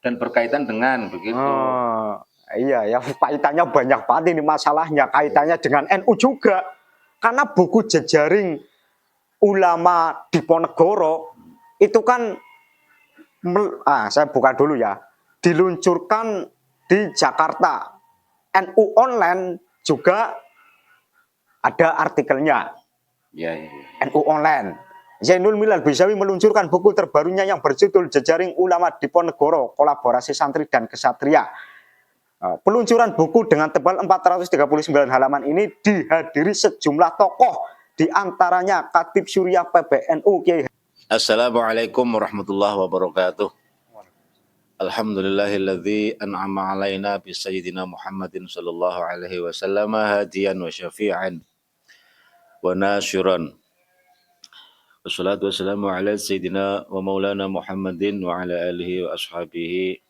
dan berkaitan dengan begitu. Oh, iya ya, kaitannya banyak banget ini masalahnya, kaitannya dengan NU juga. Karena buku jejaring ulama Diponegoro itu kan saya buka dulu ya. Diluncurkan di Jakarta. NU online juga ada artikelnya. Ya, ya. NU online. Zainul Milal Bisawi meluncurkan buku terbarunya yang berjudul Jejaring Ulama Diponegoro, Kolaborasi Santri dan Kesatria. Peluncuran buku dengan tebal 439 halaman ini dihadiri sejumlah tokoh, di antaranya Khatib Surya PBNU Kiai. Assalamualaikum warahmatullahi wabarakatuh. Alhamdulillahilladzi an'ama alaina bi sayyidina Muhammadin sallallahu alaihi wasallam hadiyan wa syafi'an wa nasyiran. Wassalatu wassalamu ala sayyidina wa maulana Muhammadin wa ala alihi wa ashabihi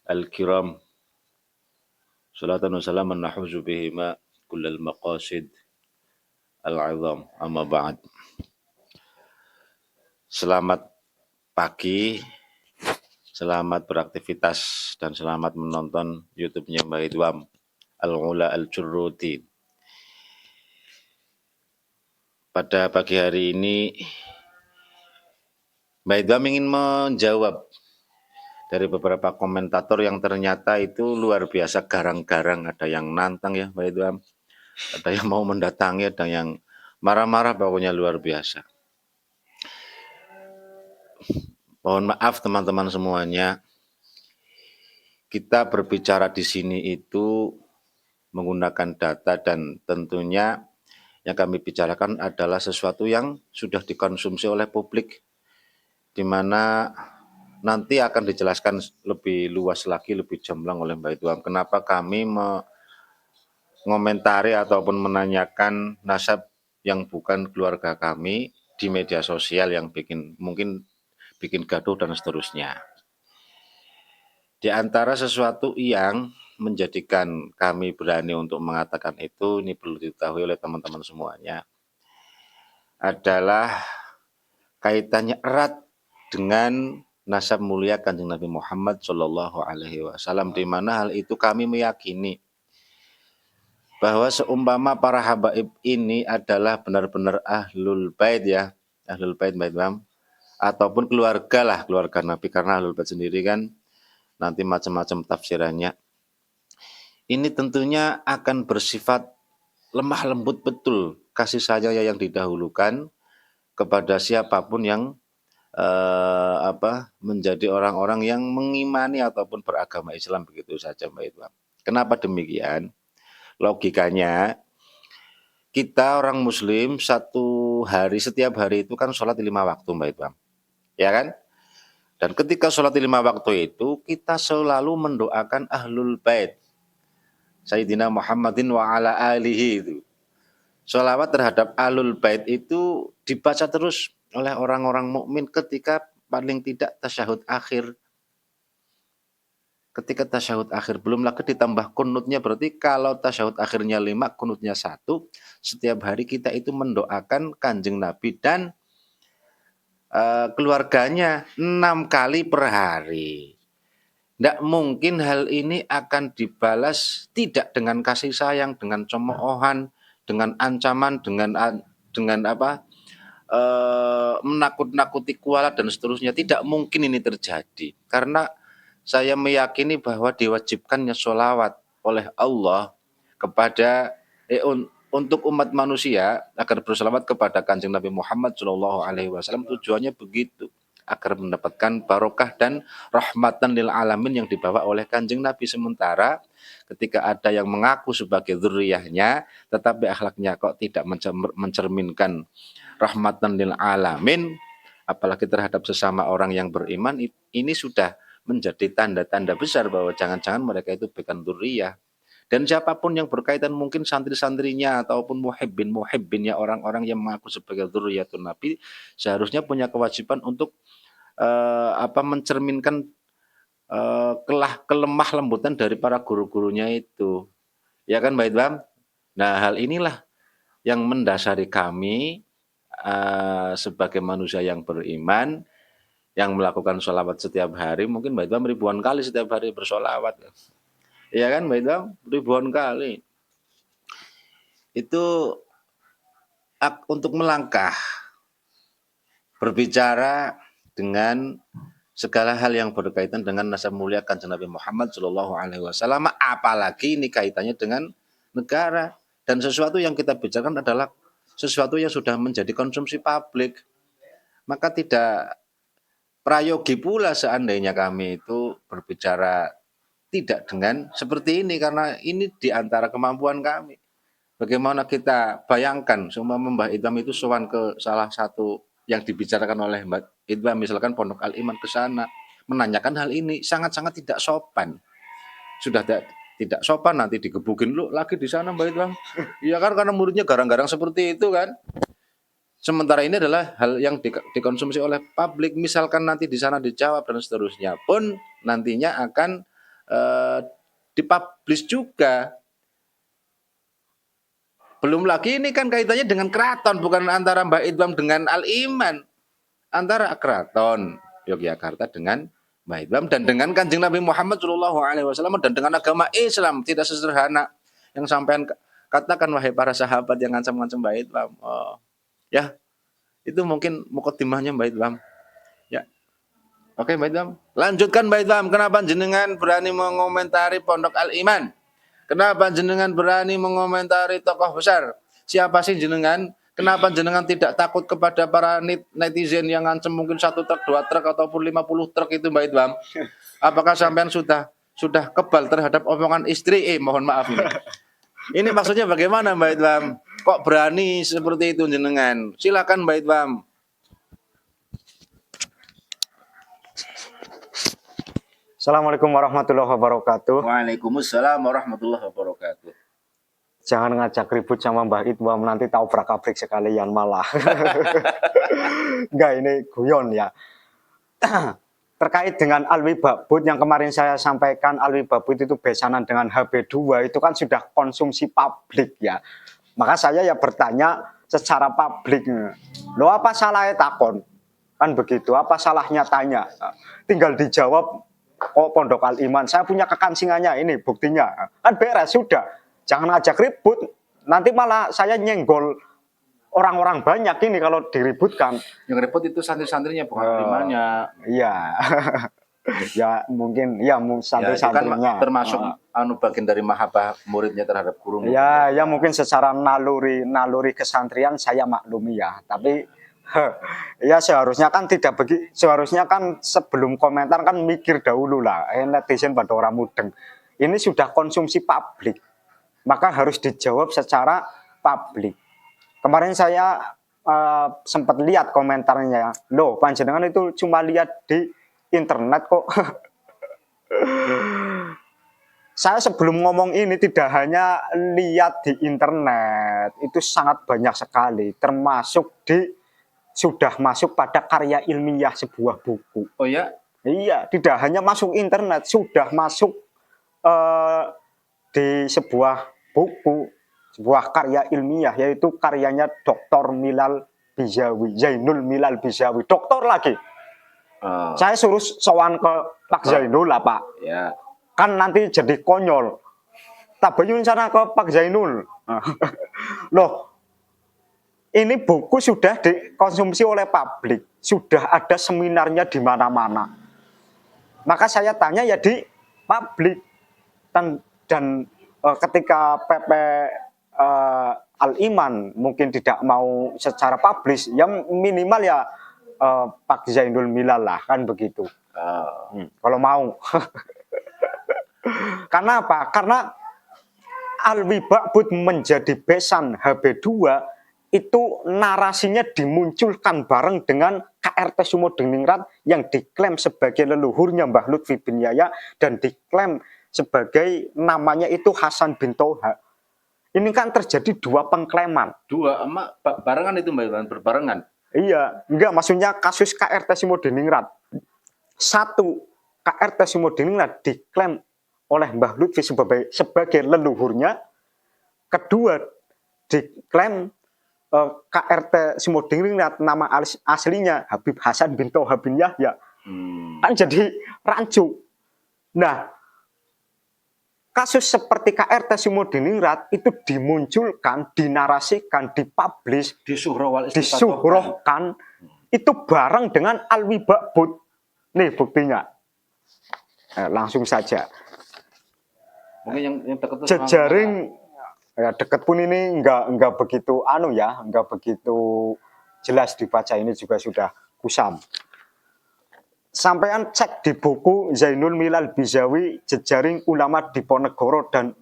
al-kiram. Salatan wa salaman nahuzu bihima kullal maqasid al-'azam. Amma ba'd. Selamat pagi, selamat beraktivitas, dan selamat menonton YouTube-nya Mbak Idwam Al-Ula Al-Jurruti. Pada pagi hari ini, Mbak Idwam ingin menjawab dari beberapa komentator yang ternyata itu luar biasa garang-garang. Ada yang nantang ya Mbak Idwam, ada yang mau mendatangi, ada yang marah-marah, pokoknya luar biasa. Mohon maaf teman-teman semuanya, kita berbicara di sini itu menggunakan data, dan tentunya yang kami bicarakan adalah sesuatu yang sudah dikonsumsi oleh publik, di mana nanti akan dijelaskan lebih luas lagi, lebih gamblang oleh Mbak Idwam. Kenapa kami mengomentari ataupun menanyakan nasab yang bukan keluarga kami di media sosial yang mungkin bikin gaduh dan seterusnya. Di antara sesuatu yang menjadikan kami berani untuk mengatakan itu, ini perlu diketahui oleh teman-teman semuanya, adalah kaitannya erat dengan nasab mulia Kanjeng Nabi Muhammad Shallallahu Alaihi Wasallam, di mana hal itu kami meyakini bahwa seumpama para habaib ini adalah benar-benar ahlul bait ya, ahlul bait ataupun keluarga Nabi, karena ahlul bait sendiri kan nanti macam-macam tafsirannya. Ini tentunya akan bersifat lemah lembut betul, kasih sayang yang didahulukan kepada siapapun yang menjadi orang-orang yang mengimani ataupun beragama Islam, begitu saja Mbak Idwam. Kenapa demikian? Logikanya, kita orang Muslim setiap hari itu kan sholat 5 waktu Mbak Idwam, ya kan? Dan ketika sholat 5 waktu itu, kita selalu mendoakan ahlul bait Sayyidina Muhammadin wa ala alihi itu. Sholawat terhadap ahlul bait itu dibaca terus oleh orang-orang mukmin ketika paling tidak tasyahud akhir. Ketika tasyahud akhir, belum lagi ditambah kunutnya, berarti kalau tasyahud akhirnya 5, kunutnya 1, setiap hari kita itu mendoakan Kanjeng Nabi dan keluarganya 6 kali per hari. Tidak mungkin hal ini akan dibalas tidak dengan kasih sayang, dengan cemoohan, dengan ancaman, dengan menakut-nakuti kualat dan seterusnya. Tidak mungkin ini terjadi, karena saya meyakini bahwa diwajibkannya sholawat oleh Allah kepada untuk umat manusia agar berselawat kepada Kanjeng Nabi Muhammad Shallallahu Alaihi Wasallam, tujuannya begitu, agar mendapatkan barokah dan rahmatan lil alamin yang dibawa oleh Kanjeng Nabi. Sementara ketika ada yang mengaku sebagai dzurriyyahnya tetapi akhlaknya kok tidak mencerminkan rahmatan lil alamin, apalagi terhadap sesama orang yang beriman, ini sudah menjadi tanda-tanda besar bahwa jangan-jangan mereka itu bukan dzurriyyah. Dan siapapun yang berkaitan, mungkin santri-santrinya ataupun muhibbinnya orang-orang yang mengaku sebagai dzurriyyatun Nabi, seharusnya punya kewajiban untuk mencerminkan kelemah lembutan dari para guru-gurunya itu, ya kan Mbak Idwam? Nah, hal inilah yang mendasari kami sebagai manusia yang beriman, yang melakukan sholawat setiap hari, mungkin Mbak Idham ribuan kali setiap hari bersholawat. Iya kan Mbak Idham? Ribuan kali. Itu untuk melangkah, berbicara dengan segala hal yang berkaitan dengan nasab mulia Kanjeng Nabi Muhammad Shallallahu Alaihi Wasallam, apalagi ini kaitannya dengan negara, dan sesuatu yang kita bicarakan adalah sesuatu yang sudah menjadi konsumsi publik. Maka tidak prayogi pula seandainya kami itu berbicara tidak dengan seperti ini, karena ini di antara kemampuan kami. Bagaimana kita bayangkan semua Mbah Idham itu sowan ke salah satu yang dibicarakan oleh Mbah Idham, misalkan Pondok Al Iman ke sana menanyakan hal ini, sangat-sangat tidak sopan. Sudah tidak sopan, nanti digebukin lu lagi di sana Mbah Idham. Iya kan, karena muridnya garang-garang seperti itu kan. Sementara ini adalah hal yang dikonsumsi oleh publik, misalkan nanti di sana dijawab dan seterusnya pun nantinya akan dipublish juga. Belum lagi ini kan kaitannya dengan keraton, bukan antara Mbah Idham dengan Al Iman, antara keraton Yogyakarta dengan Mbah Idham dan dengan Kanjeng Nabi Muhammad Shallallahu Alaihi Wasallam dan dengan agama Islam. Tidak sesederhana yang sampean katakan, wahai para sahabat yang ngancam-ngancam Mbah Idham. Oh, ya. Itu mungkin mukadimahnya Mbak Idham. Ya. Oke Mbak Idham. Lanjutkan Mbak Idham. Kenapa jenengan berani mengomentari Pondok Al Iman? Kenapa jenengan berani mengomentari tokoh besar? Siapa sih jenengan? Kenapa jenengan tidak takut kepada para netizen yang ngancem mungkin 1 truk, 2 truk ataupun 50 truk itu Mbak Idham? Apakah sampean sudah kebal terhadap omongan istri? Mohon maaf ini. Ini maksudnya bagaimana Mbak Idham? Kok berani seperti itu jenengan? Silakan Mbak Idham. Assalamualaikum warahmatullahi wabarakatuh. Waalaikumsalam warahmatullahi wabarakatuh. Jangan ngajak ribut sama Mbah Idham, nanti tabrak-abrik sekalian malah. Enggak, ini guyon ya. Terkait dengan Alwi Babut yang kemarin saya sampaikan, Alwi Babut itu besanan dengan HB2, itu kan sudah konsumsi publik ya. Maka saya ya bertanya secara publik, lo apa salahnya takon? Kan begitu, apa salahnya tanya? Tinggal dijawab, oh Pondok Al Iman, saya punya kekansingannya, ini buktinya. Kan beres, sudah. Jangan ajak ribut, nanti malah saya nyenggol orang-orang banyak ini kalau diributkan. Yang ribut itu santri-santrinya, bukan imannya. Iya. Ya mungkin ya santri-santrinya. Kan termasuk bagian dari mahabbah muridnya terhadap guru. Ya mungkin secara naluri kesantrian saya maklumi ya, tapi ya seharusnya kan seharusnya kan sebelum komentar kan mikir dahulu lah, netizen pada orang mudeng. Ini sudah konsumsi publik, maka harus dijawab secara publik. Kemarin saya sempat lihat komentarnya, loh panjenengan itu cuma lihat di internet kok. Saya sebelum ngomong ini tidak hanya lihat di internet, itu sangat banyak sekali, termasuk sudah masuk pada karya ilmiah sebuah buku. Oh ya? Iya, tidak hanya masuk internet, sudah masuk di sebuah buku, sebuah karya ilmiah, yaitu karyanya Dr. Milal Bizawi, Zainul Milal Bizawi, doktor lagi. Saya suruh sowan ke Pak Zainul lah Pak. Ya. Kan nanti jadi konyol. Tabayun sana ke Pak Zainul. Loh, ini buku sudah dikonsumsi oleh publik, sudah ada seminarnya di mana-mana. Maka saya tanya ya di publik dan ketika PP Al Iman mungkin tidak mau secara publis, ya minimal ya Pak Zainul Milal lah, kan begitu. Kalau mau. Karena apa? Karena Alwi Babut menjadi besan HB2 itu narasinya dimunculkan bareng dengan KRT Sumodiningrat yang diklaim sebagai leluhurnya Mbah Lutfi bin Yahya dan diklaim sebagai namanya itu Hasan bin Toha. Ini kan terjadi dua pengklaiman. Dua, emak barengan itu Mbak, berbarengan. Iya, enggak, maksudnya kasus KRT Sumodiningrat. Satu, KRT Sumodiningrat diklaim oleh Mbah Lutfi sebagai leluhurnya. Kedua, diklaim KRT Sumodingrat nama aslinya Habib Hasan bin Toha bin Yahya. Kan jadi rancu. Nah, kasus seperti KRT Sumodingrat itu dimunculkan, dinarasikan, dipublish, disuhrohkan itu bareng dengan Alwi Ba'bud. Nih buktinya. Langsung saja. Mungkin yang dekat itu jejaring ya dekat pun ini enggak begitu enggak begitu jelas dibaca, ini juga sudah kusam. Sampean cek di buku Zainul Milal Bizawi jejaring ulama Diponegoro dan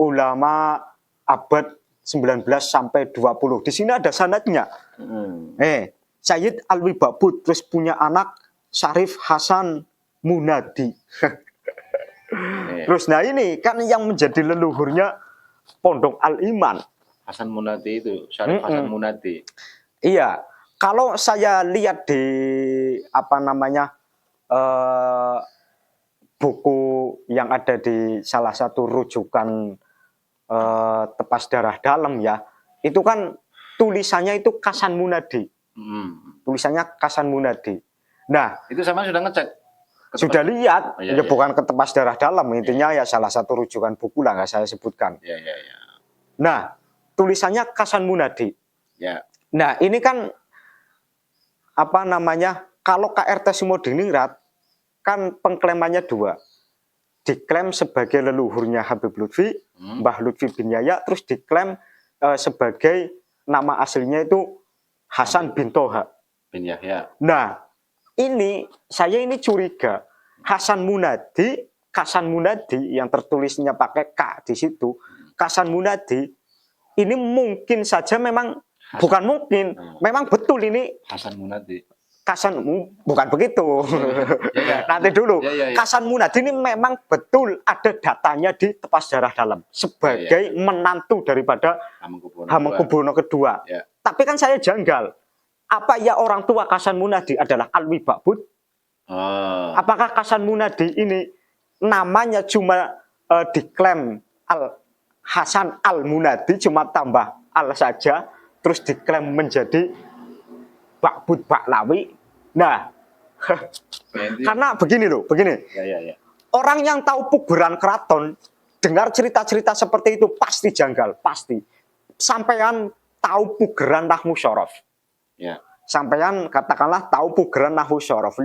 ulama abad 19 sampai 20. Di sini ada sanadnya. Sayyid Alwi Ba'bud terus punya anak Syarif Hasan Munadi. Terus nah ini kan yang menjadi leluhurnya Pondok Al-Iman. Hasan Munadi itu, Syarif Hasan Munadi. Iya, kalau saya lihat di buku yang ada di salah satu rujukan Tepas Darah Dalam ya, itu kan tulisannya itu Kasan Munadi. Tulisannya Kasan Munadi. Nah, itu sama sudah ngecek. Sudah lihat, ya, bukan ke Tepas Darah Dalam, intinya ya salah satu rujukan buku lah, nggak saya sebutkan. Nah, tulisannya Kasan Munadi. Nah, ini kan kalau KRT Sumodingrat kan pengklaimannya dua. Diklaim sebagai leluhurnya Habib Lutfi, Mbah Lutfi bin Yahya, terus diklaim sebagai nama aslinya itu Hasan bin Toha bin Yahya. Nah, saya ini curiga Kasan Munadi yang tertulisnya pakai K di situ, Kasan Munadi ini mungkin saja memang memang betul ini Hasan Munadi. Bukan begitu. Nanti dulu. Kasan Munadi ini memang betul ada datanya di Tepas Darah Dalam sebagai menantu daripada Hamengkubuwono II. Tapi kan saya janggal. Apa ya orang tua Kasan Munadi adalah Alwi Ba'bud? Apakah Kasan Munadi ini namanya cuma diklaim Hasan Al-Munadi, cuma tambah al saja, terus diklaim menjadi Ba'bud Baklawi? Nah, karena begini. Orang yang tahu pugeran keraton, dengar cerita-cerita seperti itu pasti janggal, pasti. Sampean tahu pugeran Nahwu Syaraf. Sampean katakanlah tahu pugeran Nahwu Syaraf,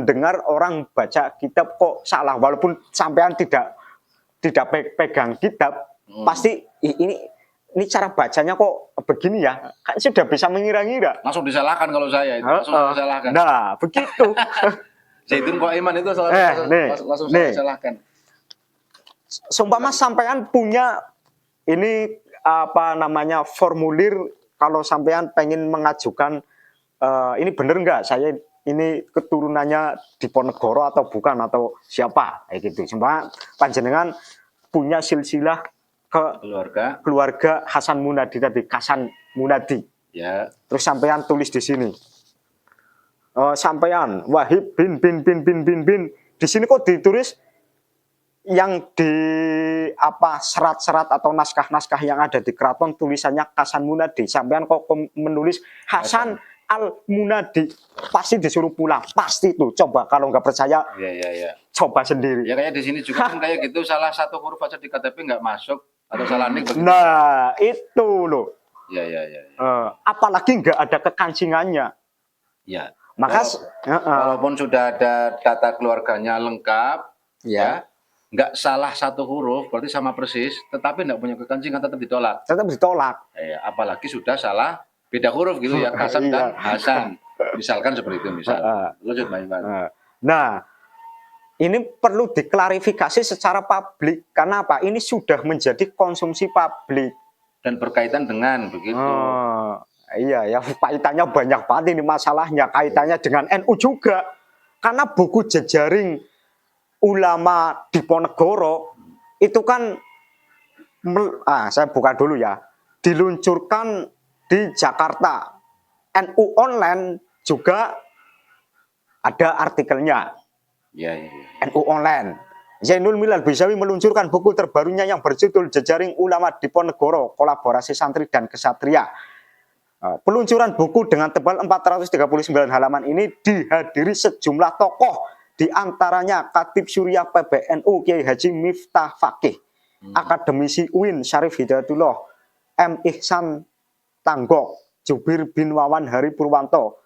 dengar orang baca kitab kok salah, walaupun sampean tidak pegang kitab, pasti ini cara bacanya kok begini ya, kan sudah bisa mengira-ngira. Langsung disalahkan kalau saya itu, langsung disalahkan. Nah, begitu. Zaitun Qaiman itu langsung disalahkan. Seumpama sampean punya ini formulir, kalau sampean pengen mengajukan ini bener nggak saya ini keturunannya Diponegoro atau bukan atau siapa kayak gitu. Cuma panjenengan punya silsilah keluarga Hasan Munadi tadi, Kasan Munadi. Terus sampean tulis di sini. Sampean Wahib bin. Di sini kok ditulis yang di serat-serat atau naskah-naskah yang ada di keraton tulisannya Kasan Munadi. Sampean kok menulis Hasan Al-Munadi, pasti disuruh pulang, pasti tuh. Coba kalau nggak percaya, coba sendiri. Ya kayak di sini juga kan kayak gitu, salah satu huruf aja di KTP nggak masuk atau salah nik begitu. Nah, itu loh. Apalagi nggak ada kekancingannya. Maka walaupun sudah ada data keluarganya lengkap, nggak salah satu huruf, berarti sama persis, tetapi nggak punya kekancingan, tetap ditolak. Apalagi sudah salah beda huruf gitu ya, Kasan dan Hasan. Misalkan seperti itu, lanjut Mbak Iman. Nah, ini perlu diklarifikasi secara publik. Karena apa? Ini sudah menjadi konsumsi publik. Dan berkaitan dengan begitu. Iya, ya kaitannya banyak banget ini masalahnya. Kaitannya dengan NU juga. Karena buku jejaring ulama Diponegoro itu kan, saya buka dulu ya, diluncurkan di Jakarta. NU Online juga ada artikelnya. NU Online. Zainul Milal Bizawi meluncurkan buku terbarunya yang berjudul Jejaring Ulama Diponegoro, Kolaborasi Santri dan Kesatria. Peluncuran buku dengan tebal 439 halaman ini dihadiri sejumlah tokoh, di antaranya Khatib Suriah PBNU Kiai Haji Miftah Fakih, akademisi UIN Syarif Hidayatullah, M. Ihsan Tanggok, Jubir bin Wawan Hari Purwanto,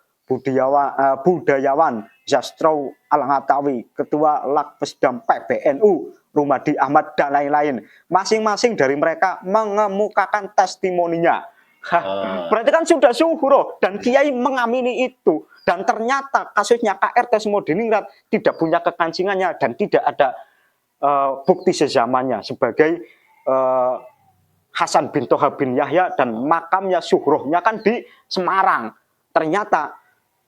budayawan Zastrau Al-Ngatawi, Ketua Lakpesdam PBNU Rumadi Ahmad, dan lain-lain. Masing-masing dari mereka mengemukakan testimoninya. Berarti kan sudah syuhur, dan Kiai mengamini itu. Dan ternyata kasusnya KRT Semodiningrat tidak punya kekancingannya dan tidak ada bukti sezamannya sebagai Hasan bin Toha bin Yahya, dan makamnya syuhrohnya kan di Semarang. Ternyata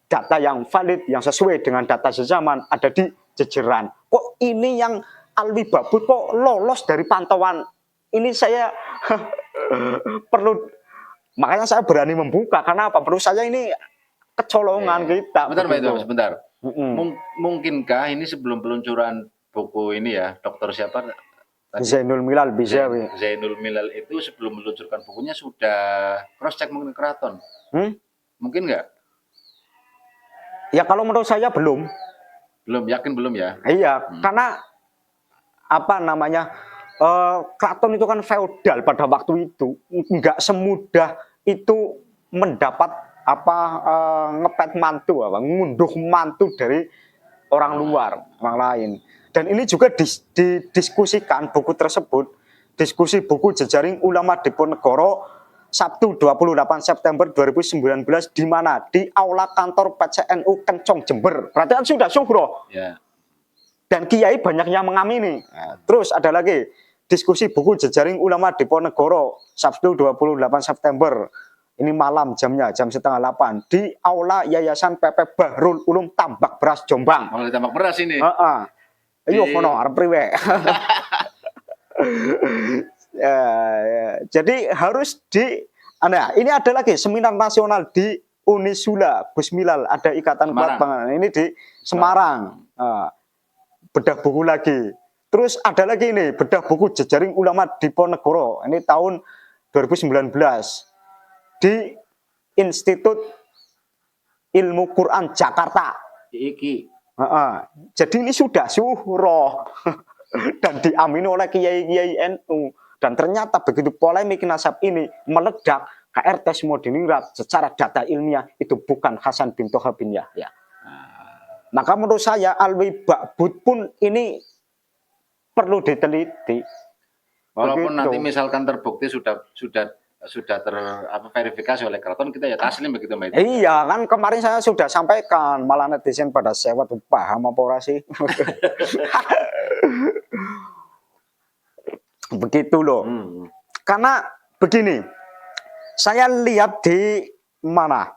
data yang valid, yang sesuai dengan data sezaman ada di Jejeran. Kok ini yang Alwi Babut kok lolos dari pantauan? Ini saya perlu, makanya saya berani membuka. Karena apa? Menurut saya ini kecolongan kita. Sebentar, Pak Itu, sebentar. Mungkinkah ini sebelum peluncuran buku ini ya, dokter siapa? Zainul Milal Bizawi. Zainul Milal itu sebelum meluncurkan bukunya sudah cross check mengenai keraton. Mungkin nggak? Ya kalau menurut saya belum. Belum, yakin belum ya? Iya, karena apa namanya, keraton itu kan feodal pada waktu itu, nggak semudah itu mendapat apa ngepet mantu, apa ngunduh mantu dari orang luar, orang lain. Dan ini juga didiskusikan buku tersebut, diskusi buku Jejaring Ulama Diponegoro Sabtu 28 September 2019 di mana? Di aula kantor PCNU Kencong Jember. Berarti kan sudah syuhroh. Ya. Dan kiai banyak yang mengamini. Terus ada lagi diskusi buku Jejaring Ulama Diponegoro Sabtu 28 September. Ini malam jamnya, jam 7:30 di aula Yayasan PP Bahrul Ulum Tambak Beras Jombang. Malah Tambak Beras ini. Ayo kono arep priwe. Jadi harus ini ada lagi seminar nasional di Unisula Busmilal, ada Ikatan Kuat Pangan. Ini di Semarang. Bedah buku lagi. Terus ada lagi ini bedah buku Jejaring Ulama Diponegoro. Ini tahun 2019 di Institut Ilmu Quran Jakarta. Iki. Jadi ini sudah syuhroh dan diamini oleh kiai-kiai NU. Dan ternyata begitu polemik nasab ini meledak, KRT Semodiningrat secara data ilmiah itu bukan Hasan bin Toha bin Yahya. Maka menurut saya Alwi Babut pun ini perlu diteliti. Walaupun begitu. Nanti misalkan terbukti sudah verifikasi oleh keraton, kita ya taslim begitu, Mbak. Iya kan, kemarin saya sudah sampaikan, malah netizen pada sewot, paham apa ora sih? Begitu loh. Karena begini, saya lihat di mana,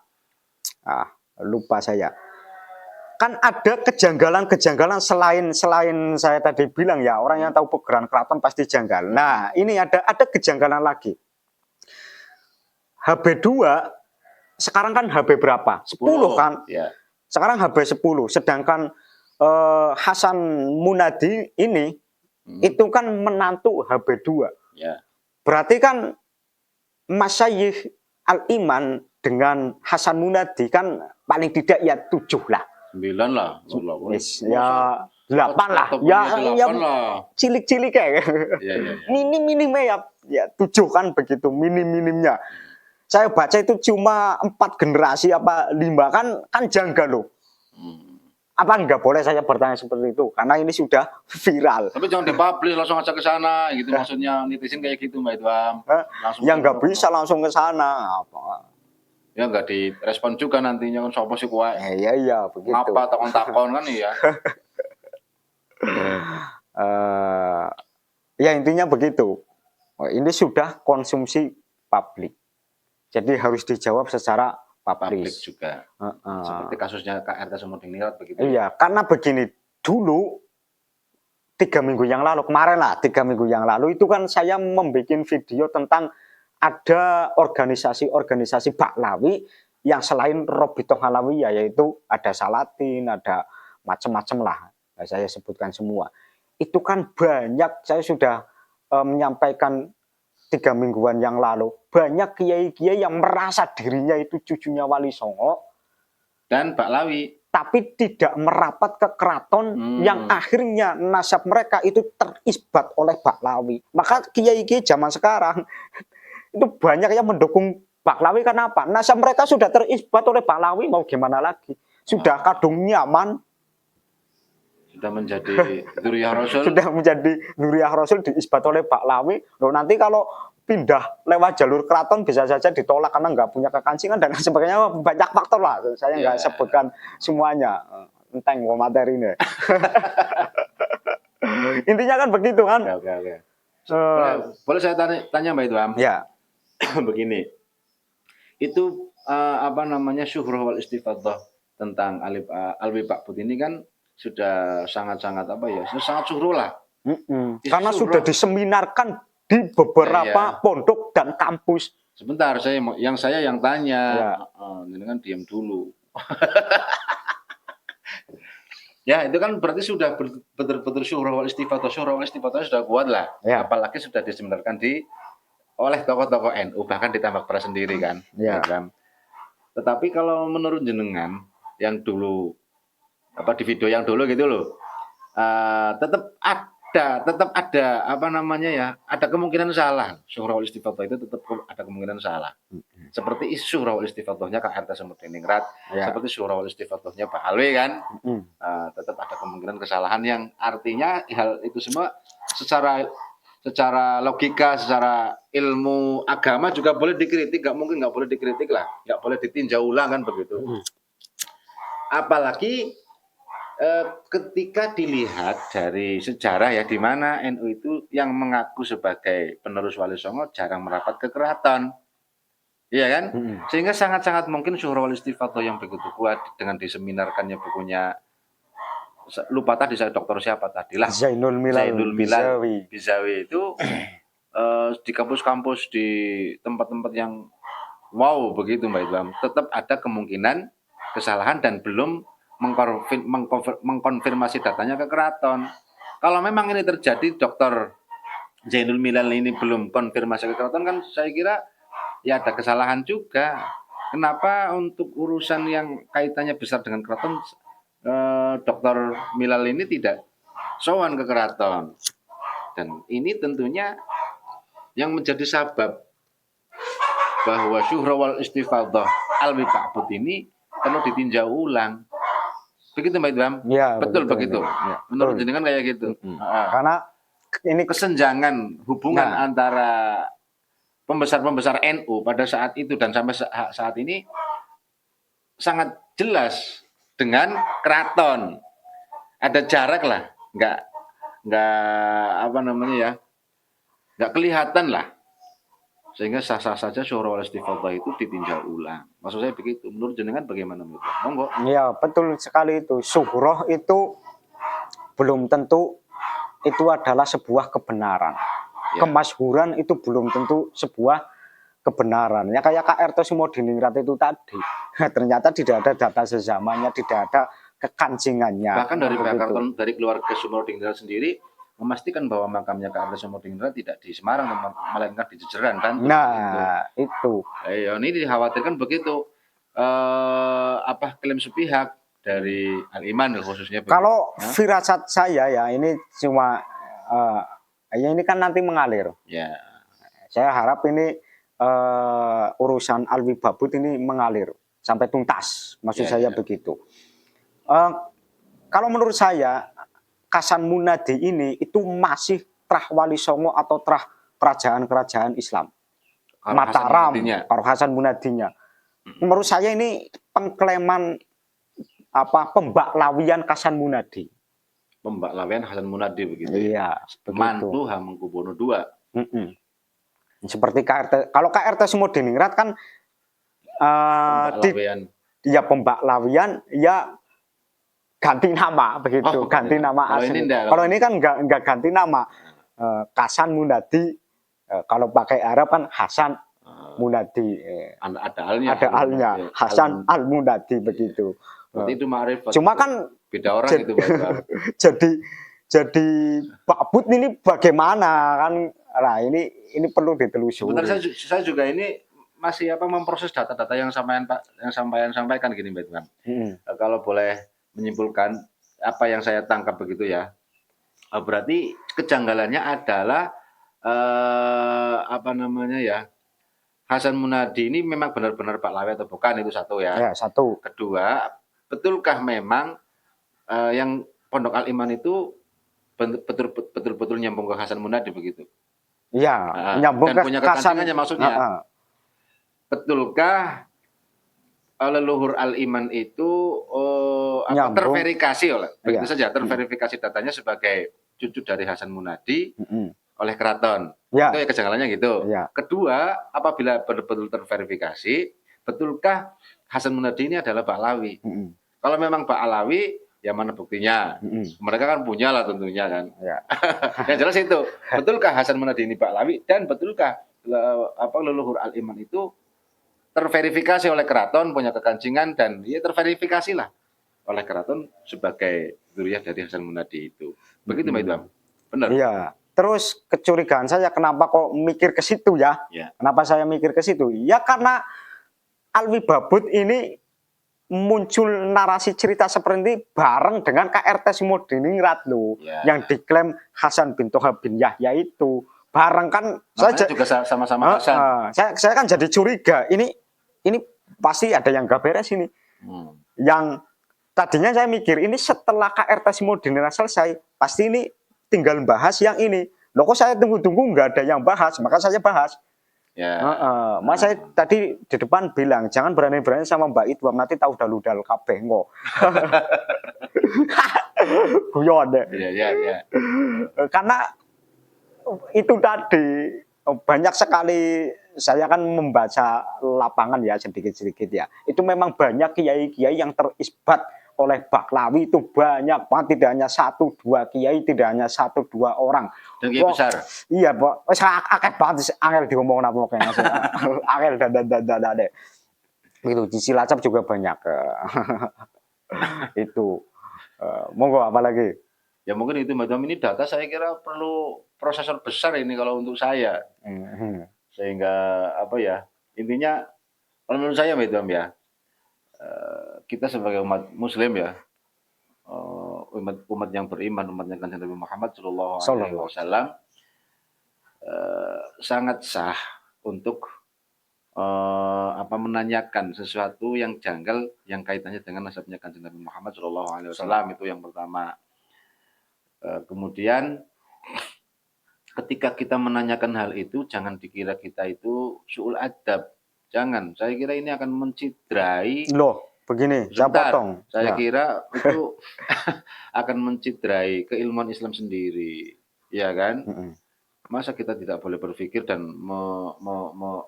lupa saya. Kan ada kejanggalan-kejanggalan selain saya tadi bilang ya, orang yang tahu pergerakan keraton pasti janggal. Nah, ini ada kejanggalan lagi. HB2 sekarang kan HB berapa? 10 kan? Ya. Sekarang HB 10, sedangkan Hasan Munadi ini itu kan menantu HB2. Ya. Berarti kan Masyayikh Al-Iman dengan Hasan Munadi kan paling tidak ya 7 lah. 9 lah. Ya 8 lah. Ya cilik-cilik kayak. Minim-minimnya ya 7 kan begitu, minim-minimnya. Saya baca itu cuma 4 generasi apa 5 kan janggal loh. Apa nggak boleh saya bertanya seperti itu? Karena ini sudah viral. Tapi jangan dipublish, langsung aja ke sana, gitu maksudnya netizen kayak gitu, Mbak Idwam. Ya nggak bisa langsung ke sana. Apa? Ya nggak direspon juga nantinya kan sopo sih kuat. Iya begitu. Apa takon-takon kan ya? Ya intinya begitu. Ini sudah konsumsi publik. Jadi harus dijawab secara publik juga. Seperti kasusnya KRT Semodiningrat begitu. Iya, karena begini, dulu 3 minggu yang lalu, kemarin lah 3 minggu yang lalu itu kan saya membuat video tentang ada organisasi Baklawi yang selain Robitoh Alawiyah, yaitu ada Salatin, ada macam-macam lah, saya sebutkan semua. Itu kan banyak, saya sudah menyampaikan 3 mingguan yang lalu, banyak kiai-kiai yang merasa dirinya itu cucunya Wali Songo, Dan Baklawi. tapi tidak merapat ke keraton yang akhirnya nasab mereka itu terisbat oleh Baklawi. Maka kiai-kiai zaman sekarang itu banyak yang mendukung Baklawi karena apa? Nasab mereka sudah terisbat oleh Baklawi, mau gimana lagi? Sudah kadung nyaman, Sudah menjadi Dzurriyyah Rasul. sudah menjadi Dzurriyyah Rasul diisbat oleh Baklawi. Loh, nanti kalau pindah lewat jalur keraton bisa saja ditolak karena nggak punya kekancingan dan sebagainya, banyak faktor lah. Saya nggak sebutkan semuanya, enteng materi ini. Intinya kan begitu kan. Oke. Boleh saya tanya Mbak Idham? Ya. Begini, itu apa namanya syuhroh wal istifadah tentang Alwi Pak Put ini kan sudah sangat-sangat apa ya, sangat syuhroh lah. Karena sudah diseminarkan di beberapa pondok dan kampus. Sebentar, saya yang tanya. Ini kan diam dulu. Ya, itu kan berarti sudah betul-betul syuhroh wal istifadah. Syuhroh wal istifadah sudah kuat lah. Ya. Apalagi sudah diseminarkan oleh tokoh-tokoh NU, bahkan di Tambak Beras sendiri kan. Ya. Kan? Tetapi kalau menurut jenengan yang dulu di video yang dulu gitu loh, tetap ada apa namanya ya, ada kemungkinan salah. Syuhroh wal istifadah itu tetap ada kemungkinan salah. Seperti isu syuhroh wal istifadahnya KRT Semudiningrat, seperti syuhroh wal istifadahnya Pak Alwi kan, tetap ada kemungkinan kesalahan yang artinya hal itu semua secara logika, secara ilmu agama juga boleh dikritik, nggak boleh dikritik lah, nggak boleh ditinjau ulang kan begitu. Apalagi ketika dilihat dari sejarah ya, di mana NU itu yang mengaku sebagai penerus Wali Songo jarang merapat ke keraton, iya kan? Sehingga sangat-sangat mungkin syuhroh wal istifadah yang begitu kuat dengan diseminarkannya bukunya, lupa tadi saya dokter siapa tadi lah, Zainul Milal Bizawi itu di kampus-kampus, di tempat-tempat yang wow begitu Mbak Idham, tetap ada kemungkinan kesalahan dan belum mengkonfirmasi datanya ke keraton. Kalau memang ini terjadi, Dr. Zainul Milal ini belum konfirmasi ke keraton, kan saya kira ya ada kesalahan juga. Kenapa untuk urusan yang kaitannya besar dengan keraton, Dr. Milal ini tidak sowan ke keraton? Dan ini tentunya yang menjadi sabab bahwa syuhroh wal istifadah Alwi Pak Put ini perlu ditinjau ulang. Begitu Mbak Idham? Ya, betul begitu. Ya, menurut jenengan kayak gitu. Karena ini kesenjangan hubungan antara pembesar-pembesar NU pada saat itu dan sampai saat ini sangat jelas dengan keraton. Ada jarak lah, nggak apa namanya ya, nggak kelihatan lah. Sehingga sah-sah saja syuhroh wal istifadah itu ditinjau ulang. Maksud saya begitu. Menurut jenengan bagaimana? Monggo. Ya, betul sekali itu. Syuhroh itu belum tentu itu adalah sebuah kebenaran. Ya. Kemasyhuran itu belum tentu sebuah kebenaran. Ya kayak KRT Semudiningrat itu tadi. Ternyata tidak ada data sezamannya, tidak ada kekancingannya. Bahkan dari pihak keraton, dari keluarga Semudiningrat sendiri memastikan bahwa makamnya KRT Semudiningrat tidak di Semarang, melainkan di Jejeran kan. Nah, itu. Ini dikhawatirkan begitu. Klaim sepihak dari Al-Iman khususnya. Kalau firasat saya ya, ini cuma ya ini kan nanti mengalir. Ya. Saya harap ini urusan Alwi Babut ini mengalir sampai tuntas. Maksud saya begitu. Kalau menurut saya Kasan Munadi ini itu masih trah Wali Songo atau trah kerajaan-kerajaan Islam. Mataram, kalau Hasan Munadinya. Menurut saya ini pengklaiman pembaklawian Kasan Munadi. Pembaklawian Hasan Munadi begitu. Iya, mantu Hamengkubuwono II. Seperti KRT. Kalau KRT Semudiningrat kan pembaklawian ya ganti nama begitu, ganti nama asli. Kalau ini kan enggak ganti nama. Kasan Munadi, kalau pakai Arab kan Hasan Munadi. Ada alnya. Hasan Al-Munadi begitu. Berarti itu ma'rifat. Cuma kan beda orang itu. jadi Pak Put ini bagaimana kan Nah, ini perlu ditelusuri. Sebenarnya saya juga ini masih memproses data-data yang sampaikan gini Mbak Tuan. Kalau boleh menyimpulkan apa yang saya tangkap begitu ya. Berarti kejanggalannya adalah Hasan Munadi ini memang benar-benar Baklawi atau bukan, itu satu ya. Ya, satu. Kedua, betulkah memang yang Pondok Al Iman itu betul-betul nyambung ke Hasan Munadi begitu? Iya, nyambung dan ke punya Hasan. kekancingannya maksudnya. Betulkah leluhur Al Iman itu terverifikasi begitu saja, terverifikasi datanya sebagai cucu dari Hasan Munadi oleh keraton. Ya. Itu ya kejanggalannya gitu. Ya. Kedua, apabila betul-betul terverifikasi, betulkah Hasan Munadi ini adalah Baklawi? Kalau memang Baklawi, ya mana buktinya? Mereka kan punya lah tentunya kan. Ya. Yang jelas itu, betulkah Hasan Munadi ini Baklawi dan betulkah leluhur Al Iman itu terverifikasi oleh keraton, punya kekancingan dan ya terverifikasi lah oleh keraton sebagai dzurriyyah dari Hasan Munadi itu. Begitu Mbak Idham? Benar? Iya. Terus kecurigaan saya kenapa kok mikir ke situ ya? Kenapa saya mikir ke situ? Ya karena Alwi Babut ini muncul narasi cerita seperti ini bareng dengan KRT Sumodiningrat loh, yang diklaim Hasan bin Toha bin Yahya itu bareng kan. Saya juga sama-sama Hasan. Saya kan jadi curiga ini pasti ada yang gak beres ini. Yang tadinya saya mikir ini setelah KRT Sumodiningrat selesai pasti ini tinggal bahas yang ini. Loh kok saya tunggu-tunggu nggak ada yang bahas, maka saya bahas. Mas saya tadi di depan bilang jangan berani-berani sama Mbak Idham, nanti tahu daludal kabeh kok. Guyon deh. Iya. Karena itu tadi banyak sekali saya kan membaca lapangan ya sedikit-sedikit ya. Itu memang banyak kiai-kiai yang terisbat oleh Baklawi itu banyak banget, tidak hanya 1-2 kiai, tidak hanya 1-2 orang. Dan kiai besar. Iya, Pak. Saya akeh banget angel diomong apa kayaknya. Angel dan itu di Cilacap juga banyak. Itu monggo apa lagi? Ya mungkin itu Mbak Idham, ini data saya kira perlu prosesor besar ini kalau untuk saya. Sehingga intinya kalau menurut saya Mbak Idham ya, kita sebagai umat muslim ya, umat yang beriman, umatnya Kanjeng Nabi Muhammad sallallahu alaihi wasallam, sangat sah untuk menanyakan sesuatu yang janggal yang kaitannya dengan nasabnya Kanjeng Nabi Muhammad sallallahu alaihi wasallam, itu yang pertama. Kemudian ketika kita menanyakan hal itu, jangan dikira kita itu su'ul adab. Jangan, saya kira ini akan mencidrai. Loh, begini, saya potong. Saya kira itu akan mencidrai keilmuan Islam sendiri, ya kan? Masa kita tidak boleh berpikir dan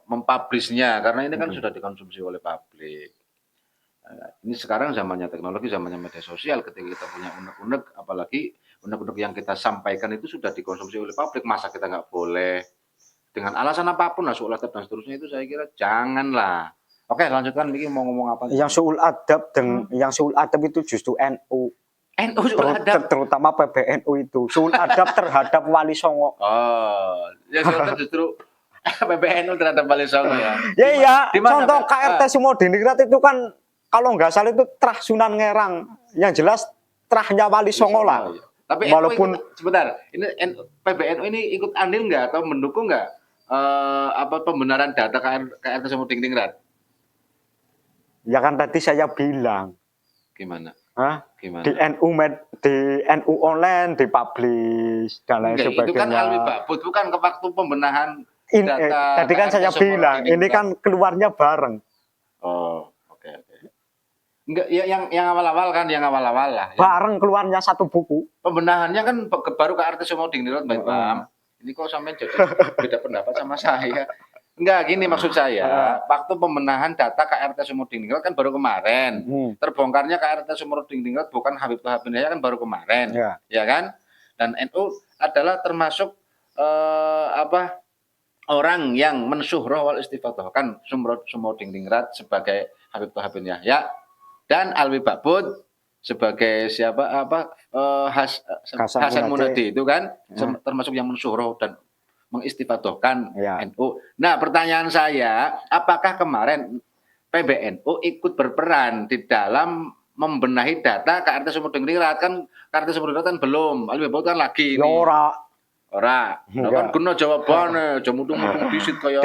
mempublishnya, karena ini kan sudah dikonsumsi oleh publik. Ini sekarang zamannya teknologi, zamannya media sosial, ketika kita punya unek-unek, apalagi unek-unek yang kita sampaikan itu sudah dikonsumsi oleh publik, masa kita nggak boleh dengan alasan apapun lah, su'ul adab dan seterusnya, itu saya kira janganlah. Oke, lanjutkan, Niki mau ngomong apa? Yang su'ul adab dan yang su'ul adab itu justru NU. NU su'ul adab, terutama PBNU itu su'ul adab terhadap Wali Songo. Ya justru PBNU terhadap Wali Songo ya. Ya iya, contoh KRT Sumodiningrat itu kan kalau nggak salah itu Trah Sunan Ngerang, yang jelas Trahnya Wali Songo lah. Tapi walaupun sebentar, ini PBNU ini ikut andil nggak atau mendukung nggak pembenaran data KRT Sumodiningrat? Ya kan tadi saya bilang. Gimana? Gimana? Di NU online dipublish dan lain sebagainya. Itu kan Alwi Babut, bukan ke waktu pembenahan data. Tadi kan saya bilang, ini kan keluarnya bareng. Oke. Enggak, ya yang awal-awal lah. Bareng keluarnya satu buku. Pembenahannya kan baru KRT Sumodiningrat, Mbak Idham. Ini kok sampai jadi beda pendapat sama saya. Enggak, gini maksud saya. Waktu pembenahan data KRT Sumodiningrat kan baru kemarin. Terbongkarnya KRT Sumodiningrat bukan Habib Toha bin Yahya kan baru kemarin. Ya kan? Dan NU adalah termasuk orang yang mensyuhroh wal istifadah kan Sumodiningrat sebagai Habib Toha bin Yahya dan Alwi Babut sebagai Hasan Munadi itu kan termasuk yang mensyuhroh dan mengistifadohkan Ya. NU. Nah, pertanyaan saya, apakah kemarin PBNU ikut berperan di dalam membenahi data KRT Sumerdengrirat? Kan KRT Sumerdengrirat kan belum, Alwi Baut kan lagi Ya ini. ora. Ora. Lah kan Enggak. guna jawabannya, aja mutung-mutung disit kayak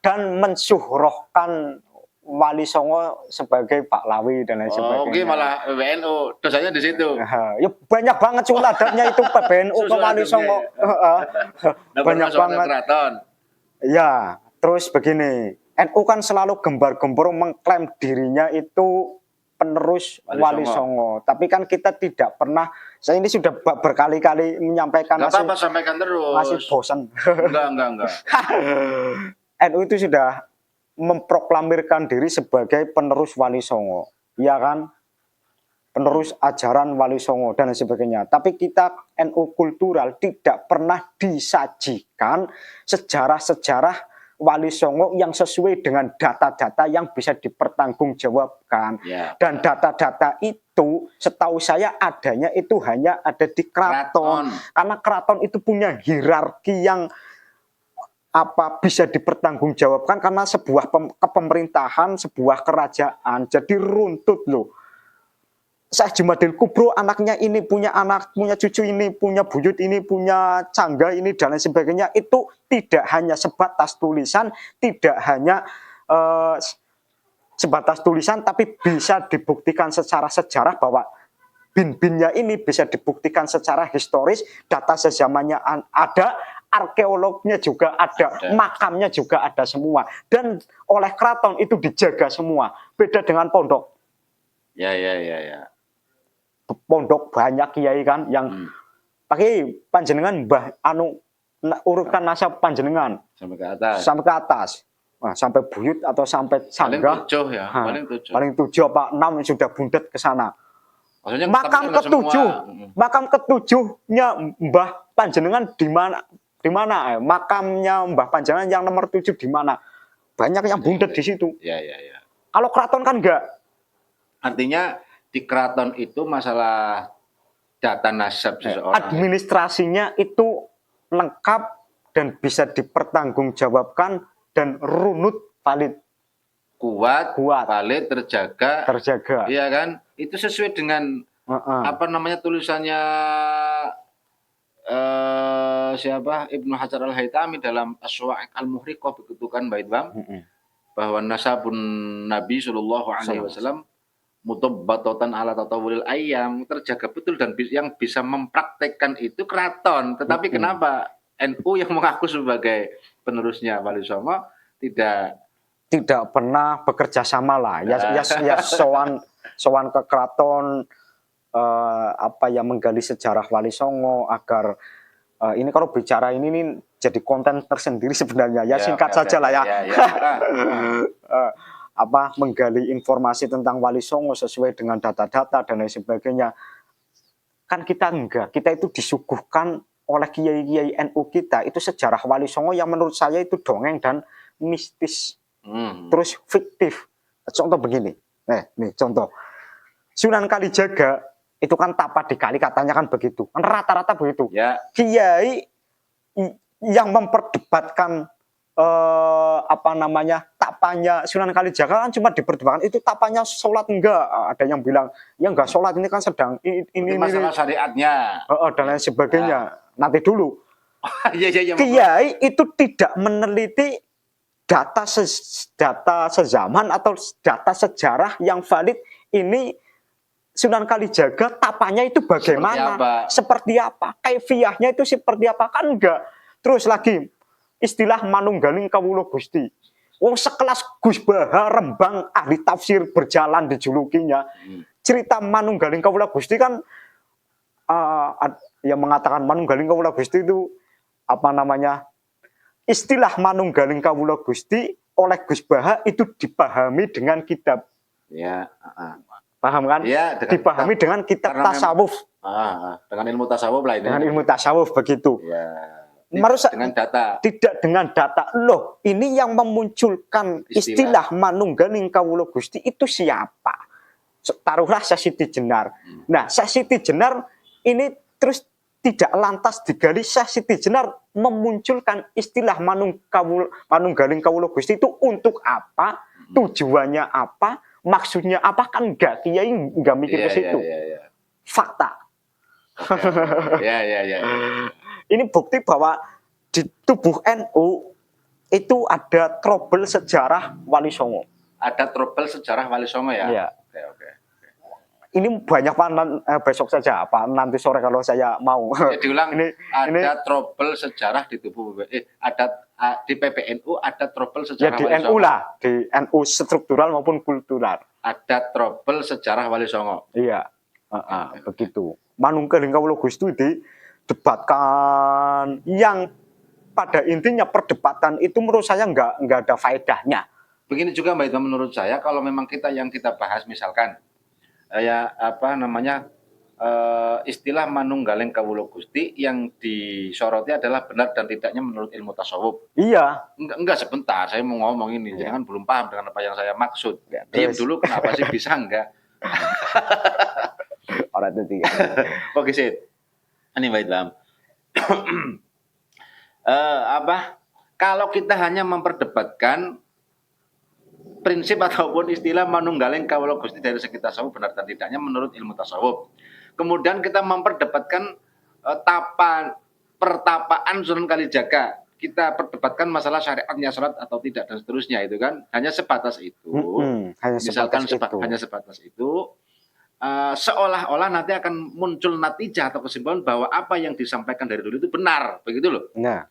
Dan mensyuhrohkan Wali Songo sebagai Pahlawi dan lain oh, oke sebagainya. malah PBNU. Dosanya di situ. Ya banyak banget suladannya itu PBNU ke Wali Suladannya, Songo. Nah, Banyak soal banget. keraton. Ya, terus begini, NU kan selalu gembar-gembor mengklaim dirinya itu penerus Wali Wali Songo. Tapi kan kita tidak pernah, saya ini sudah berkali-kali menyampaikan Enggak apa-apa, sampaikan masih terus. bosan. Enggak. NU itu sudah memproklamirkan diri sebagai penerus Wali Songo, ya kan? Penerus ajaran Wali Songo dan lain sebagainya. Tapi kita NU kultural tidak pernah disajikan sejarah-sejarah Wali Songo yang sesuai dengan data-data yang bisa dipertanggungjawabkan. Ya. Dan data-data itu setahu saya adanya itu hanya ada di keraton. Karena keraton itu punya hierarki yang bisa dipertanggungjawabkan karena sebuah kepemerintahan, sebuah kerajaan. Jadi runtut loh. Syekh Jumadil Kubro anaknya ini punya anak, punya cucu ini, punya buyut ini, punya cangga ini dan lain sebagainya. Itu tidak hanya sebatas tulisan, tidak hanya sebatas tulisan, tapi bisa dibuktikan secara sejarah bahwa bin-binnya ini bisa dibuktikan secara historis, data sezamannya ada, arkeolognya juga ada, makamnya juga ada semua. Dan oleh keraton itu dijaga semua. Beda dengan pondok. Ya. Pondok banyak kiai kan yang pakai panjenengan mbah urutan nasab panjenengan Sampai ke atas. Sampai ke atas. Nah, sampai buyut atau sampai Paling sanggah. 7 ya, Paling 7 apa 6 sudah bundet ke sana. Maksudnya Makam ketujuhnya mbah panjenengan di mana? Di mana? Makamnya mbah panjenengan yang nomor 7 di mana? Banyak yang bundet di situ. Ya. Kalau keraton kan enggak. Artinya di keraton itu masalah data nasab seseorang. Administrasinya itu lengkap dan bisa dipertanggungjawabkan dan runut, valid. Kuat, valid, terjaga. Iya kan? Itu sesuai dengan apa namanya tulisannya siapa? Ibnu Hajar Al-Haytami dalam As-Sawa'iq Al-Muhriqah begitu kan Bait Bang? Bahwa nasabun Nabi sallallahu alaihi wasallam mutabbatatan ala tatawulil ayyam, terjaga betul dan yang bisa mempraktekkan itu keraton. Tetapi kenapa NU yang mengaku sebagai penerusnya Wali Songo tidak pernah bekerja sama lah. Ya sowan ke keraton yang menggali sejarah Wali Songo agar ini kalau bicara ini nih jadi konten tersendiri sebenarnya. Ya singkat saja lah ya. Menggali informasi tentang Wali Songo sesuai dengan data-data dan lain sebagainya. Kan kita enggak, kita itu disuguhkan oleh kiai-kiai NU kita itu sejarah Wali Songo yang menurut saya itu dongeng dan mistis. Terus fiktif. Contoh begini. Nih contoh. Sunan Kalijaga itu kan tapa dikali katanya kan begitu. Kan rata-rata begitu. Ya. Kiai yang memperdebatkan tapanya Sunan Kalijaga kan cuma diperdebatkan itu tapanya sholat enggak, ada yang bilang ya enggak sholat, ini kan sedang ini masalah syariatnya dan lain sebagainya. Nanti dulu ya. Kiai itu tidak meneliti data sezaman atau data sejarah yang valid. Ini Sunan Kalijaga tapanya itu bagaimana, seperti apa, kaifiyahnya itu seperti apa, kan enggak. Terus lagi istilah manunggaling kawula Gusti. Wong sekelas Gus Baha Rembang ahli tafsir berjalan dijulukinya. Cerita manunggaling kawula Gusti kan yang mengatakan manunggaling kawula Gusti itu istilah manunggaling kawula Gusti oleh Gus Baha itu dipahami dengan kitab. Ya, paham kan? Ya, dipahami dengan kitab tasawuf. Dengan ilmu tasawuf lah ini. Dengan ilmu tasawuf begitu. Ya. Dengan data. Tidak dengan data. Loh, ini yang memunculkan istilah manunggaling kawula Gusti itu siapa? Taruhlah Syekh Siti Jenar. Nah, Syekh Siti Jenar ini terus tidak lantas digali Syekh Siti Jenar memunculkan istilah manunggaling kawula Gusti itu untuk apa, tujuannya apa, maksudnya apa, kan enggak, Kiai enggak mikir Iya, ke iya, situ. iya, iya. Fakta. Oke. Ya, ya, ya. Ini bukti bahwa di tubuh NU itu ada trouble sejarah Wali Songo. Ada trouble sejarah Wali Songo ya? Iya. Oke, oke. Ini banyak besok saja apa nanti sore kalau saya mau. Diulang, ini ada trouble sejarah di tubuh di PBNU ada trouble ya sejarah di Wali NU Songo. lah, di NU struktural maupun kultural. Ada trouble sejarah Wali Songo. Iya, begitu. Manunggaling kawula Gusti didebatkan, yang pada intinya perdebatan itu menurut saya nggak ada faedahnya. Begini juga Mbak Ida, menurut saya kalau memang kita bahas misalkan istilah manunggaling kawula Gusti yang disoroti adalah benar dan tidaknya menurut ilmu tasawuf. Iya. Enggak sebentar, saya mau ngomong ini, jangan belum paham dengan apa yang saya maksud. Ya, Diam dulu, kenapa sih bisa enggak? Orang itu tiga. Oke, Sid. Ini Mbak Idlam. Kalau kita hanya memperdebatkan prinsip ataupun istilah manunggaling kawula Gusti dari segi tasawuf benar dan tidaknya menurut ilmu tasawuf. Kemudian kita memperdebatkan pertapaan Sunan Kalijaga. Kita perdebatkan masalah syariatnya salat atau tidak dan seterusnya, itu kan hanya sebatas itu. Hanya sebatas itu. Seolah-olah nanti akan muncul natijah atau kesimpulan bahwa apa yang disampaikan dari dulu itu benar, begitu loh. Nah,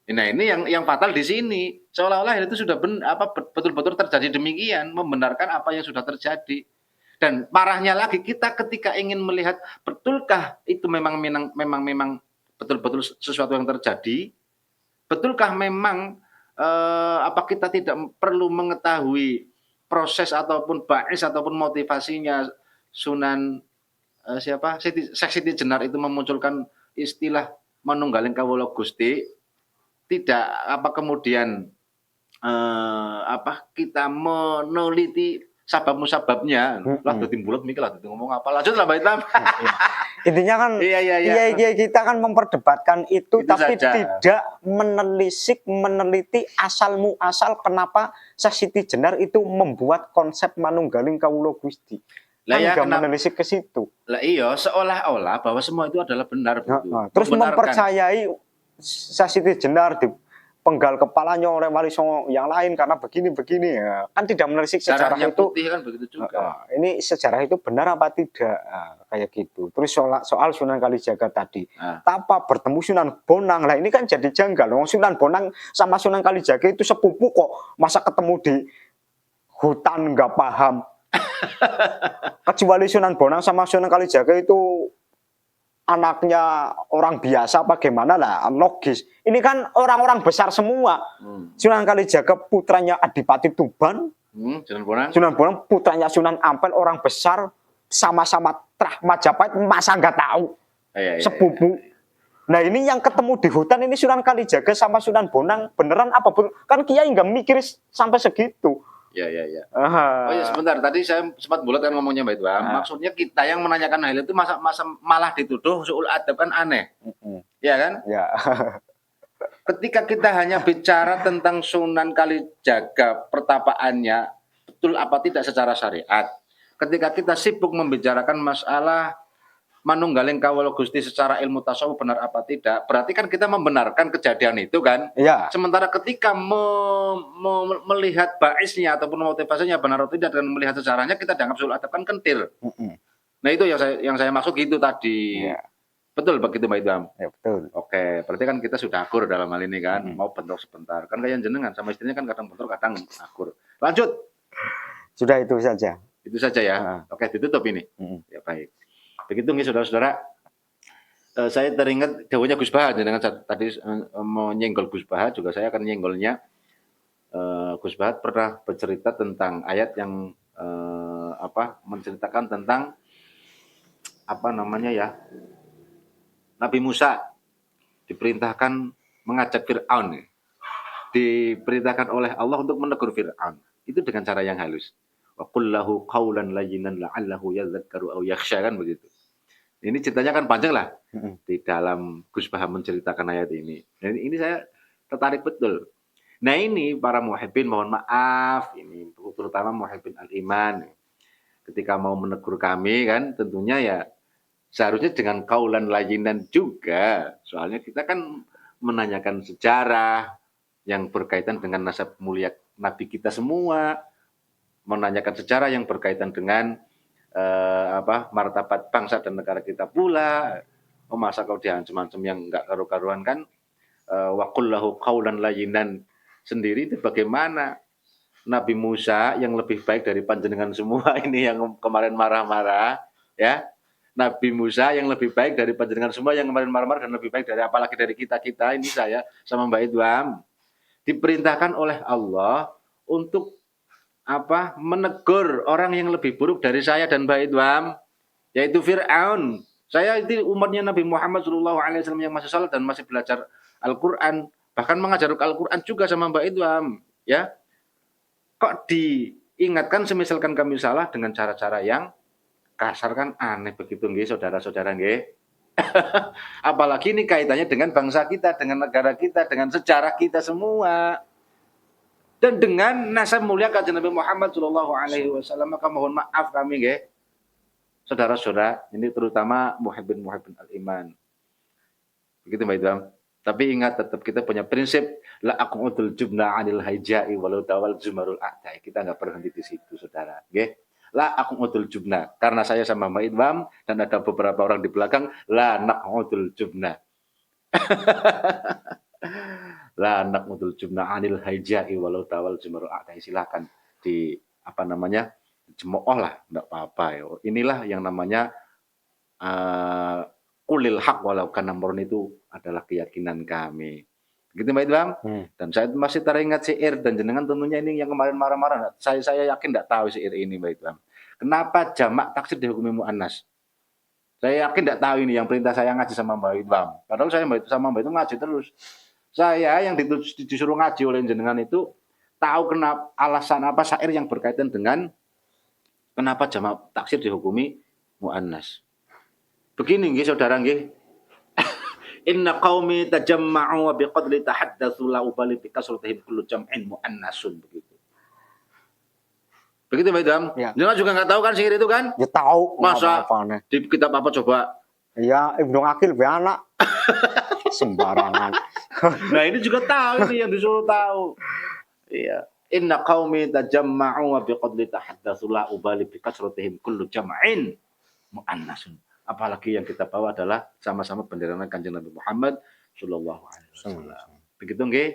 ini yang fatal di sini. Seolah-olah itu sudah betul-betul terjadi demikian, membenarkan apa yang sudah terjadi. Dan parahnya lagi, kita ketika ingin melihat betulkah itu memang betul-betul sesuatu yang terjadi, betulkah memang kita tidak perlu mengetahui proses ataupun bais ataupun motivasinya Sunan Syekh Siti Jenar itu memunculkan istilah manunggaling kawula Gusti. Tidak kemudian kita meneliti sababnya. Lah dadi bulet mikir lah dadi ngomong apa. Lanjut lah Mbak Itam. Intinya kan iya kita kan memperdebatkan itu tapi saja. Tidak meneliti asal muasal kenapa Syekh Siti Jenar itu membuat konsep manunggaling kawula Gusti. Kan enggak menelisik ke situ. Lah iya, seolah-olah bahwa semua itu adalah benar. Terus mempercayai Syekh Siti Jenar dipenggal kepalanya oleh Wali Songo yang lain karena begini-begini ya. Kan tidak menelisik sejarah itu. Kan begitu juga. Ini sejarah itu benar apa tidak? Kayak gitu. Terus soal Sunan Kalijaga tadi. Tapa bertemu Sunan Bonang. Lah ini kan jadi janggal. Sunan Bonang sama Sunan Kalijaga itu sepupu kok. Masa ketemu di hutan nggak paham. Kecuali Sunan Bonang sama Sunan Kalijaga itu anaknya orang biasa bagaimana lah, logis. Ini kan orang-orang besar semua. Sunan Kalijaga putranya Adipati Tuban. Sunan Bonang putranya Sunan Ampel, orang besar, sama-sama Trah Majapahit, masa nggak tahu. Sepupu. Nah ini yang ketemu di hutan ini Sunan Kalijaga sama Sunan Bonang beneran apa? Kan Kiai nggak mikir sampai segitu. Ya. Oh ya sebentar, tadi saya sempat bulat kan ngomongnya Mbak Idwam. Maksudnya kita yang menanyakan hal itu malah dituduh suul adab kan aneh. Ya kan? Ya. Ketika kita hanya bicara tentang Sunan Kalijaga pertapaannya betul apa tidak secara syariat. Ketika kita sibuk membicarakan masalah manunggaling kawula Gusti secara ilmu tasawuf benar apa tidak, berarti kan kita membenarkan kejadian itu kan. Iya. Sementara ketika melihat baisnya ataupun motivasinya benar atau tidak dan melihat sejarahnya, kita dianggap suul adab kan kentir. Nah itu yang saya maksud gitu tadi. Iya. Betul begitu Mbak Idam? Ya betul. Oke, berarti kan kita sudah akur dalam hal ini kan. Mau bentrok sebentar. Kan kayak jenengan sama istrinya kan kadang bentrok kadang akur. Lanjut. Sudah itu saja. Itu saja ya. Oke, ditutup ini. Ya baik. Begitu nih saudara-saudara, saya teringat dawuhnya Gus Baha, dengan tadi mau nyenggol Gus Baha, juga saya akan nyenggolnya. Gus Baha pernah bercerita tentang ayat yang menceritakan tentang Nabi Musa diperintahkan mengajak Fir'aun, diperintahkan oleh Allah untuk menegur Fir'aun. Itu dengan cara yang halus. Wa qul lahu qawlan layyinan la'allahu yadhakkaru aw yakhsha, kan begitu. Ini ceritanya kan panjang lah Mm-mm. di dalam Gus Baham menceritakan ayat ini. Dan ini saya tertarik betul. Nah ini para muhibbin mohon maaf, ini terutama muhibbin al-iman. Ketika mau menegur kami kan tentunya ya seharusnya dengan kaulan layinan juga. Soalnya kita kan menanyakan sejarah yang berkaitan dengan nasab mulia Nabi kita semua, menanyakan sejarah yang berkaitan dengan martabat bangsa dan negara kita pula. Oh masa kau diancam-ancam yang enggak karu-karuan kan? Wa qul lahu qaulan layyinan sendiri itu bagaimana? Nabi Musa yang lebih baik dari panjenengan semua ini yang kemarin marah-marah, ya. Nabi Musa yang lebih baik dari panjenengan semua yang kemarin marah-marah dan lebih baik dari apalagi dari kita-kita ini saya sama Mbak Idwam diperintahkan oleh Allah untuk menegur orang yang lebih buruk dari saya dan Mbak Idwam, yaitu Fir'aun. Saya itu umatnya Nabi Muhammad SAW yang masih salat dan masih belajar Al-Quran, bahkan mengajar Al-Quran juga sama Mbak Idwam, ya. Kok diingatkan semisalkan kami salah dengan cara-cara yang kasar kan aneh begitu nggih saudara-saudara nggih. Apalagi ini kaitannya dengan bangsa kita, dengan negara kita, dengan sejarah kita semua. Dan dengan nasab mulia kanjeng Nabi Muhammad sallallahu alaihi wasallam, maka mohon maaf kami nggih. Saudara-saudara, ini terutama muhibbin al-iman. Begitu Mbak Idam. Tapi ingat tetap kita punya prinsip la aqutul jubna 'anil haijai walau tawal zumarul a'dai. Kita enggak berhenti di situ, Saudara. Nggih. La aqutul jubna. Karena saya sama Mbak Idam dan ada beberapa orang di belakang la naqutul jubna. La naqmudul jumna 'anil haijai walau tawal jumaru a'dai. Silakan cemooh lah, enggak apa-apa ya. Inilah yang namanya qulil haq walau kana murni itu adalah keyakinan kami. Begitu Mbak Idam? Dan saya masih teringat syair dan jenengan tentunya ini yang kemarin marah-marah. Saya yakin enggak tahu syair ini Mbak Idam. Kenapa jamak taksir dihukumi muannas? Saya yakin enggak tahu ini yang perintah saya ngaji sama Mbak Idam. Padahal saya sama Mbak itu ngaji terus. Saya yang disuruh ngaji oleh jenengan itu tahu kenapa alasan apa syair yang berkaitan dengan kenapa jamak taksir dihukumi muannas. Begini nggih saudara nggih. Inna qaumi tajamma'u wa biqadri tahaddatsu la ubali bi kasratihim kullu jam'in muannasun begitu. Begitu Mbak Idam? Ya. Jenengan juga enggak tahu kan syair itu kan? Ya tahu. Masa Apa-apanya. di kitab apa coba? Ya Ibnu Aqil be anak. Sembarangan. Nah ini juga tahu ini yang disuruh tahu. Iya. Inna qaumi tajamma'u wa biqadri tahaddatsu la ubali bi kasratihim kullu jam'in muannasun. Apalagi yang kita bawa adalah sama-sama bendera Kanjeng Nabi Muhammad sallallahu alaihi wasallam. Begitu nggih?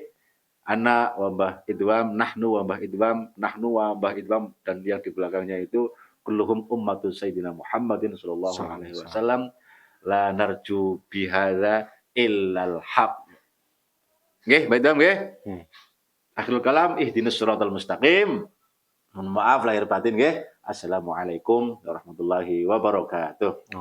Ana wa Mbah Idwam, nahnu wa Mbah Idwam, nahnu wa Mbah Idwam dan yang di belakangnya itu kulluhum ummatu sayyidina Muhammadin sallallahu alaihi wasallam la narju bihadza illal haq. Nggih, Mbak Idwam nggih? Akhirul kalam ihdinas siratal mustaqim. Mohon maaf lahir batin nggih. Assalamualaikum warahmatullahi wabarakatuh.